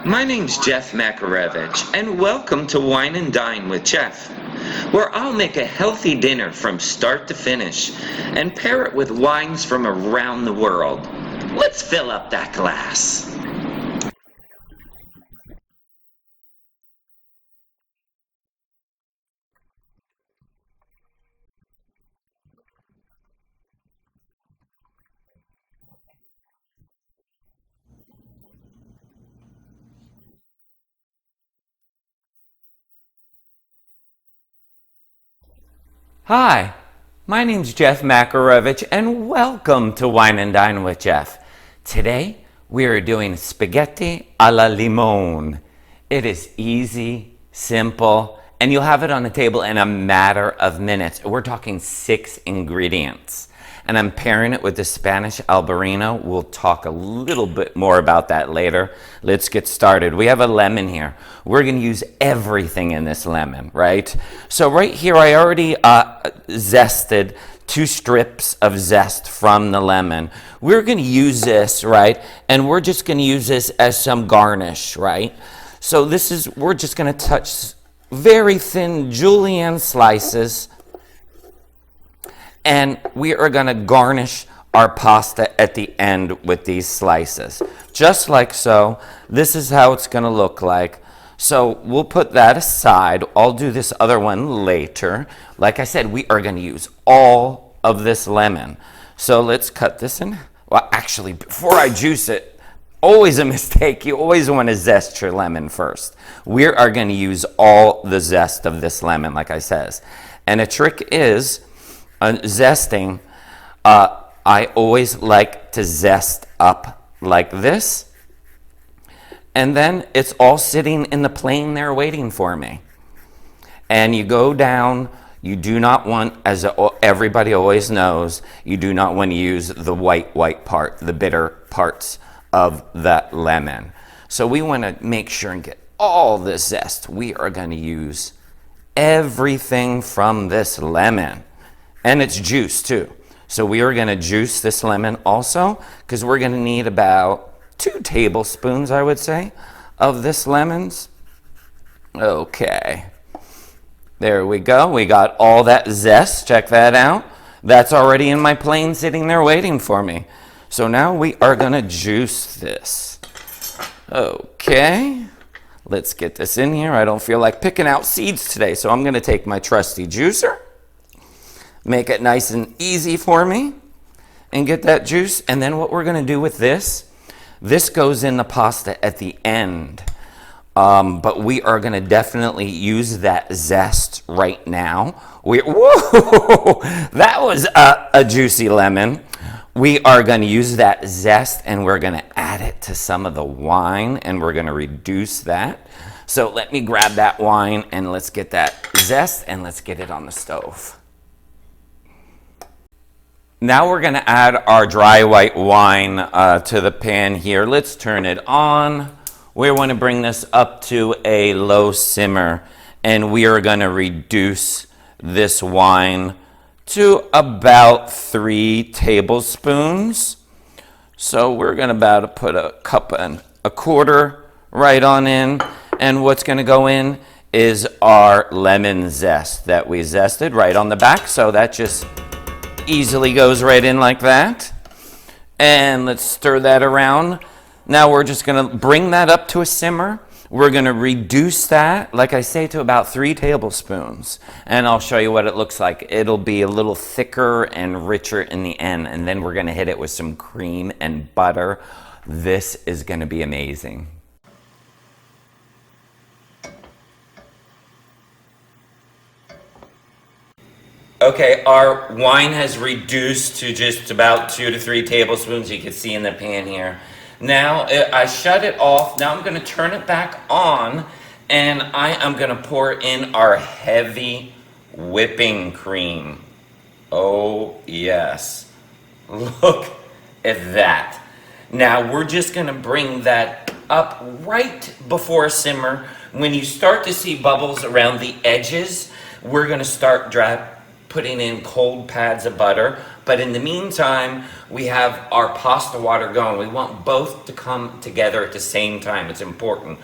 My name's Jeff Makarevich, and welcome to Wine and Dine with Jeff, where I'll make a healthy dinner from start to finish and pair it with wines from around the world. Let's fill up that glass. Hi, my name's Jeff Makarevich, and welcome to Wine and Dine with Jeff. Today, we are doing spaghetti alla limone. It is easy, simple, and you'll have it on the table in a matter of minutes. We're talking 6 ingredients. And I'm pairing it with the Spanish Albarino. We'll talk a little bit more about that later. Let's get started. We have a lemon here. We're going to use everything in this lemon, right? So right here, I already zested 2 strips of zest from the lemon. We're going to use this, right? And we're just going to use this as some garnish, right? So we're just going to touch very thin julienne slices, and we are going to garnish our pasta at the end with these slices. Just like so. This is how it's going to look like. So we'll put that aside. I'll do this other one later. Like I said, we are going to use all of this lemon. So let's cut this in. Well, actually, before I juice it, always a mistake. You always want to zest your lemon first. We are going to use all the zest of this lemon, like I says. And a trick is, zesting, I always like to zest up like this, and then it's all sitting in the plane there waiting for me. And you go down. You do not want, as everybody always knows, you do not want to use the white part, the bitter parts of that lemon. So we want to make sure and get all the zest. We are going to use everything from this lemon. And it's juice too. So we are going to juice this lemon also, because we're going to need about 2 tablespoons, I would say, of this lemons. Okay. There we go. We got all that zest. Check that out. That's already in my plane sitting there waiting for me. So now we are going to juice this. Okay. Let's get this in here. I don't feel like picking out seeds today, so I'm going to take my trusty juicer. Make it nice and easy for me and get that juice. And then what we're going to do with this goes in the pasta at the end. But we are going to definitely use that zest right now. Whoa, that was a juicy lemon. We are going to use that zest, and we're going to add it to some of the wine, and we're going to reduce that. So let me grab that wine, and let's get that zest, and let's get it on the stove. Now we're going to add our dry white wine to the pan here. Let's turn it on. We want to bring this up to a low simmer, and we are going to reduce this wine to about 3 tablespoons. So we're going to about put a cup and a quarter right on in, and what's going to go in is our lemon zest that we zested right on the back. So that just easily goes right in like that. And let's stir that around. Now we're just going to bring that up to a simmer. We're going to reduce that, like I say, to about 3 tablespoons. And I'll show you what it looks like. It'll be a little thicker and richer in the end. And then we're going to hit it with some cream and butter. This is going to be amazing. Okay, our wine has reduced to just about 2 to 3 tablespoons. You can see in the pan here. Now, I shut it off. Now I'm going to turn it back on, and I am going to pour in our heavy whipping cream. Oh, yes. Look at that. Now, we're just going to bring that up right before simmer. When you start to see bubbles around the edges, we're going to start putting in cold pads of butter. But in the meantime, we have our pasta water going. We want both to come together at the same time. It's important.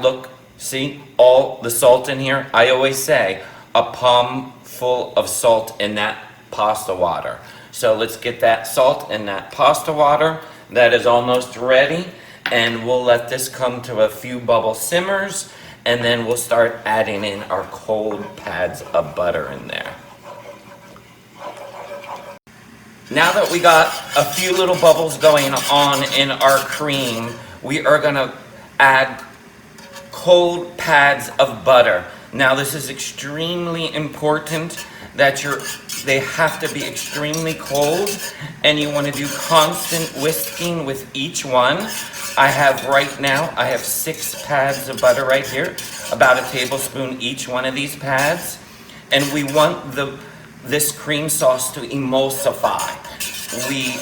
Look, see all the salt in here? I always say a palm full of salt in that pasta water. So let's get that salt in that pasta water. That is almost ready. And we'll let this come to a few bubble simmers. And then we'll start adding in our cold pads of butter in there. Now that we got a few little bubbles going on in our cream, we are going to add cold pads of butter. Now this is extremely important that they have to be extremely cold, and you want to do constant whisking with each one. I have 6 pads of butter right here, about a tablespoon each one of these pads, and we want this cream sauce to emulsify. We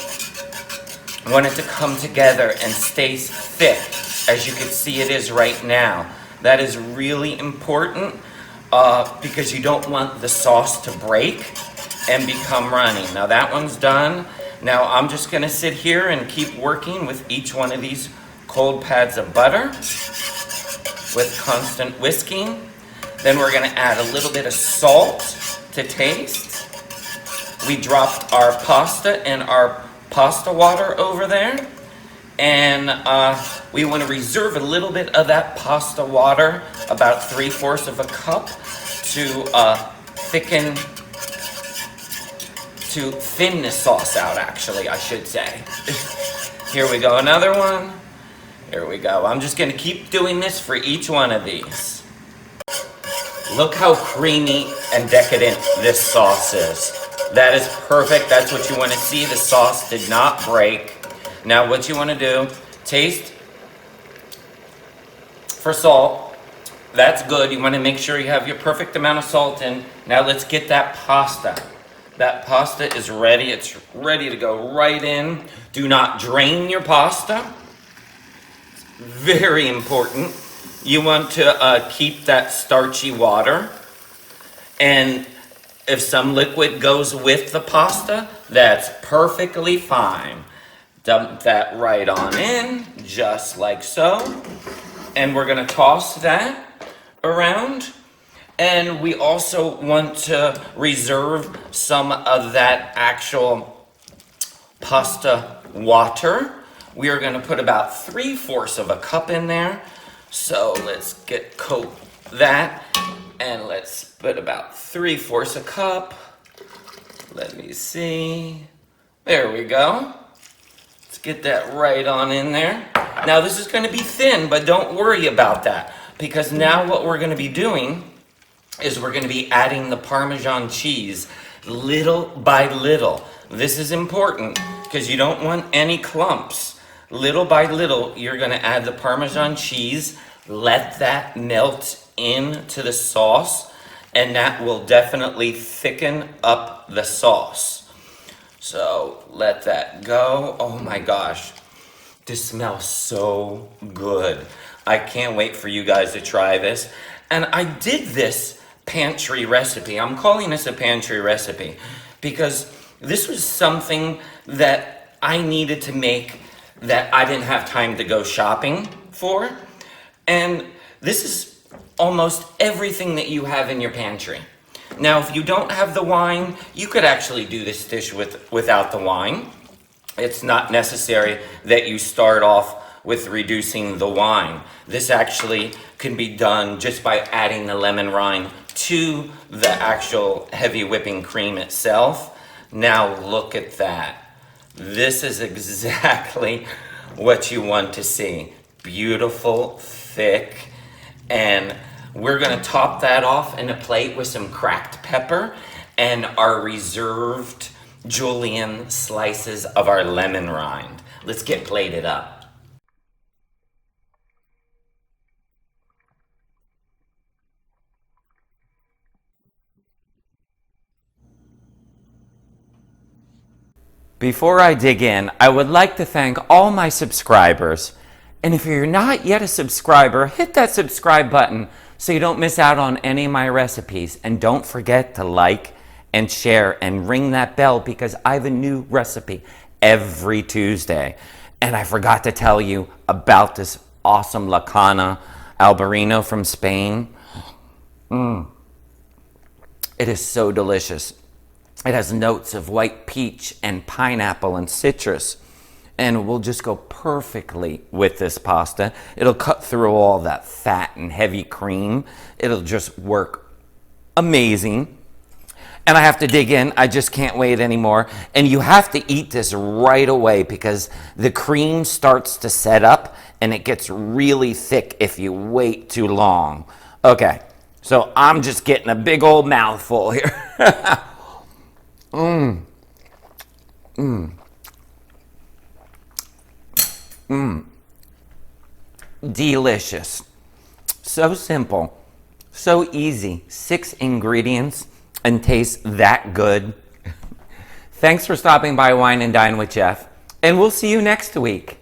want it to come together and stay thick, as you can see it is right now. That is really important because you don't want the sauce to break and become runny. Now that one's done. Now I'm just going to sit here and keep working with each one of these cold pads of butter with constant whisking. Then we're going to add a little bit of salt to taste. We dropped our pasta and our pasta water over there. And we want to reserve a little bit of that pasta water, about 3/4 of a cup, to thin the sauce out, actually, I should say. Here we go, another one. Here we go. I'm just going to keep doing this for each one of these. Look how creamy and decadent this sauce is. That is perfect. That's what you want to see. The sauce did not break. Now what you want to do, taste for salt. That's good. You want to make sure you have your perfect amount of salt in. Now let's get that pasta. That pasta is ready. It's ready to go right in. Do not drain your pasta. Very important. You want to keep that starchy water. And if some liquid goes with the pasta, that's perfectly fine. Dump that right on in, just like so. And we're going to toss that around. And we also want to reserve some of that actual pasta water. We are going to put about 3/4 of a cup in there. So let's coat that. And let's put about 3/4 a cup. Let me see. There we go. Let's get that right on in there. Now this is going to be thin, but don't worry about that, because now what we're going to be doing is we're going to be adding the Parmesan cheese little by little. This is important because you don't want any clumps. Little by little, you're going to add the Parmesan cheese. Let that melt into the sauce, and that will definitely thicken up the sauce. So let that go. Oh my gosh, this smells so good. I can't wait for you guys to try this. And I did this pantry recipe. I'm calling this a pantry recipe because this was something that I needed to make that I didn't have time to go shopping for. And this is almost everything that you have in your pantry. Now, if you don't have the wine, you could actually do this dish without the wine. It's not necessary that you start off with reducing the wine. This actually can be done just by adding the lemon rind to the actual heavy whipping cream itself. Now look at that. This is exactly what you want to see. Beautiful, thick, and we're going to top that off in a plate with some cracked pepper and our reserved julienne slices of our lemon rind. Let's get plated up. Before I dig in, I would like to thank all my subscribers. And if you're not yet a subscriber, hit that subscribe button so you don't miss out on any of my recipes. And don't forget to like and share and ring that bell because I have a new recipe every Tuesday. And I forgot to tell you about this awesome La Cana Albarino from Spain. It is so delicious. It has notes of white peach and pineapple and citrus, and will just go perfectly with this pasta. It'll cut through all that fat and heavy cream. It'll just work amazing. And I have to dig in. I just can't wait anymore. And you have to eat this right away because the cream starts to set up and it gets really thick if you wait too long. Okay, so I'm just getting a big old mouthful here. Delicious. So simple. So easy. 6 ingredients and tastes that good. Thanks for stopping by Wine and Dine with Jeff, and we'll see you next week.